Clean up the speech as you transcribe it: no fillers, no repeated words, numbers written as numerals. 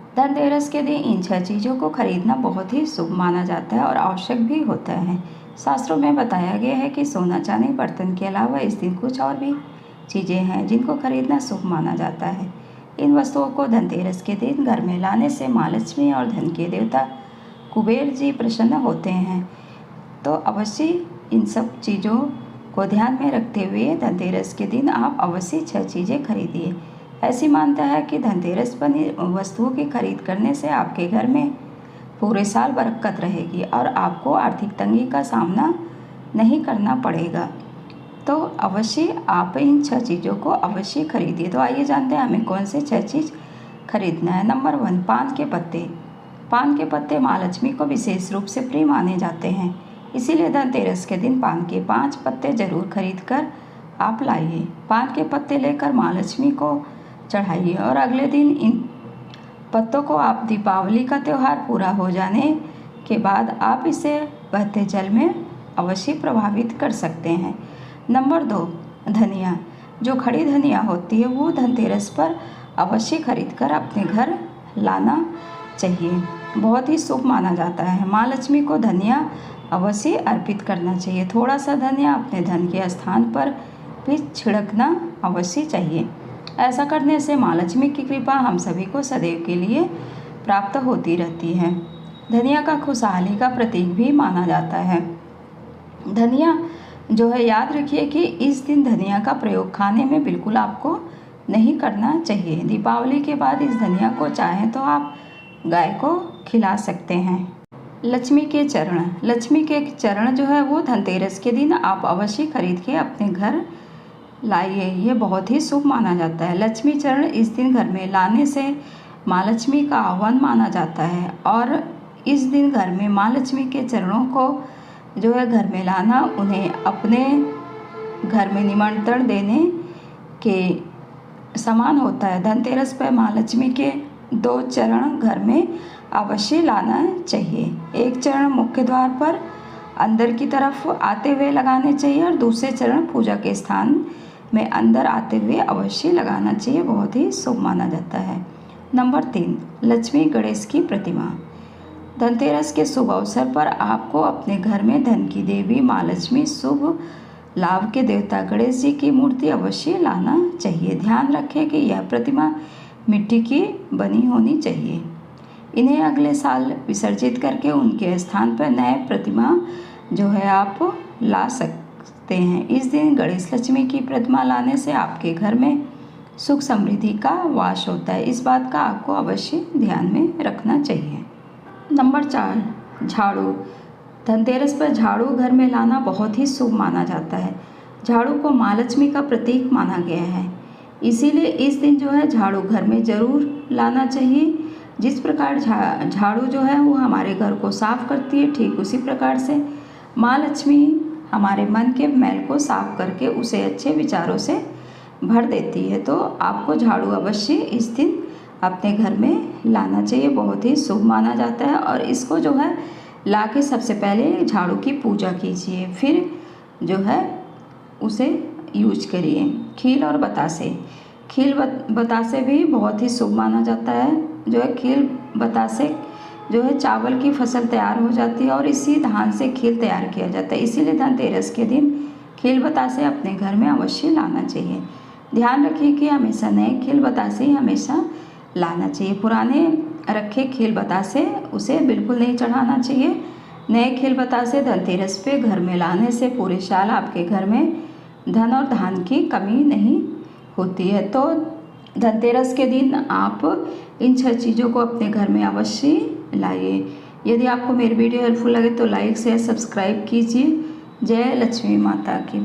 धनतेरस के दिन इन 6 चीज़ों को खरीदना बहुत ही शुभ माना जाता है और आवश्यक भी होता है। शास्त्रों में बताया गया है कि सोना चांदी बर्तन के अलावा इस दिन कुछ और भी चीज़ें हैं जिनको खरीदना शुभ माना जाता है। इन वस्तुओं को धनतेरस के दिन घर में लाने से माँ लक्ष्मी और धन के देवता कुबेर जी प्रसन्न होते हैं। तो अवश्य इन सब चीज़ों को ध्यान में रखते हुए धनतेरस के दिन आप अवश्य 6 चीज़ें खरीदिए। ऐसी मान्यता है कि धनतेरस पर वस्तुओं की खरीद करने से आपके घर में पूरे साल बरकत रहेगी और आपको आर्थिक तंगी का सामना नहीं करना पड़ेगा। तो अवश्य आप इन 6 चीज़ों को अवश्य खरीदिए। तो आइए जानते हैं हमें कौन से 6 चीज़ खरीदना है। नंबर 1, पान के पत्ते। पान के पत्ते माँ लक्ष्मी को विशेष रूप से प्रिय माने जाते हैं, इसीलिए धनतेरस के दिन पान के 5 पत्ते जरूर खरीद कर आप लाइए। पान के पत्ते लेकर माँ लक्ष्मी को चढ़ाइए और अगले दिन इन पत्तों को आप दीपावली का त्यौहार पूरा हो जाने के बाद आप इसे बहते जल में अवश्य प्रभावित कर सकते हैं। नंबर 2, धनिया। जो खड़ी धनिया होती है वो धनतेरस पर अवश्य खरीद कर अपने घर लाना चाहिए, बहुत ही शुभ माना जाता है। माँ लक्ष्मी को धनिया अवश्य अर्पित करना चाहिए। थोड़ा सा धनिया अपने धन के स्थान पर भी छिड़कना अवश्य चाहिए। ऐसा करने से माँ लक्ष्मी की कृपा हम सभी को सदैव के लिए प्राप्त होती रहती है। धनिया का खुशहाली का प्रतीक भी माना जाता है। धनिया जो है, याद रखिए कि इस दिन धनिया का प्रयोग खाने में बिल्कुल आपको नहीं करना चाहिए। दीपावली के बाद इस धनिया को चाहें तो आप गाय को खिला सकते हैं। लक्ष्मी के चरण। लक्ष्मी के चरण जो है वो धनतेरस के दिन आप अवश्य खरीद के अपने घर लाइए, ये बहुत ही शुभ माना जाता है। लक्ष्मी चरण इस दिन घर में लाने से माँ लक्ष्मी का आह्वान माना जाता है और इस दिन घर में माँ लक्ष्मी के चरणों को जो है घर में लाना उन्हें अपने घर में निमंत्रण देने के समान होता है। धनतेरस पर माँ लक्ष्मी के 2 चरण घर में अवश्य लाना चाहिए। एक चरण मुख्य द्वार पर अंदर की तरफ आते हुए लगाने चाहिए और दूसरे चरण पूजा के स्थान में अंदर आते हुए अवश्य लगाना चाहिए, बहुत ही शुभ माना जाता है। नंबर 3, लक्ष्मी गणेश की प्रतिमा। धनतेरस के शुभ अवसर पर आपको अपने घर में धन की देवी माँ लक्ष्मी, शुभ लाभ के देवता गणेश जी की मूर्ति अवश्य लाना चाहिए। ध्यान रखें कि यह प्रतिमा मिट्टी की बनी होनी चाहिए। इन्हें अगले साल विसर्जित करके उनके स्थान पर नए प्रतिमा जो है आप ला सकते हैं। इस दिन गणेश लक्ष्मी की प्रतिमा लाने से आपके घर में सुख समृद्धि का वास होता है। इस बात का आपको अवश्य ध्यान में रखना चाहिए। नंबर 4, झाड़ू। धनतेरस पर झाड़ू घर में लाना बहुत ही शुभ माना जाता है। झाड़ू को माँ लक्ष्मी का प्रतीक माना गया है, इसीलिए इस दिन जो है झाड़ू घर में ज़रूर लाना चाहिए। जिस प्रकार झाड़ू जो है वो हमारे घर को साफ करती है, ठीक उसी प्रकार से माँ लक्ष्मी हमारे मन के मैल को साफ करके उसे अच्छे विचारों से भर देती है। तो आपको झाड़ू अवश्य इस दिन अपने घर में लाना चाहिए, बहुत ही शुभ माना जाता है। और इसको जो है ला के सबसे पहले झाड़ू की पूजा कीजिए, फिर जो है उसे यूज करिए। खील और बतासे। खील बतासे भी बहुत ही शुभ माना जाता है। जो है खील बतासे जो है चावल की फसल तैयार हो जाती है और इसी धान से खील तैयार किया जाता है, इसीलिए धनतेरस के दिन खील बतासे अपने घर में अवश्य लाना चाहिए। ध्यान रखिए कि हमेशा नए खील बतासे ही हमेशा लाना चाहिए। पुराने रखे खील बतासे उसे बिल्कुल नहीं चढ़ाना चाहिए। नए खील बतासे धनतेरस पे घर में लाने से पूरे साल आपके घर में धन और धान की कमी नहीं होती है। तो धनतेरस के दिन आप इन 6 चीज़ों को अपने घर में अवश्य लाइए। यदि आपको मेरी वीडियो हेल्पफुल लगे तो लाइक शेयर सब्सक्राइब कीजिए। जय लक्ष्मी माता की।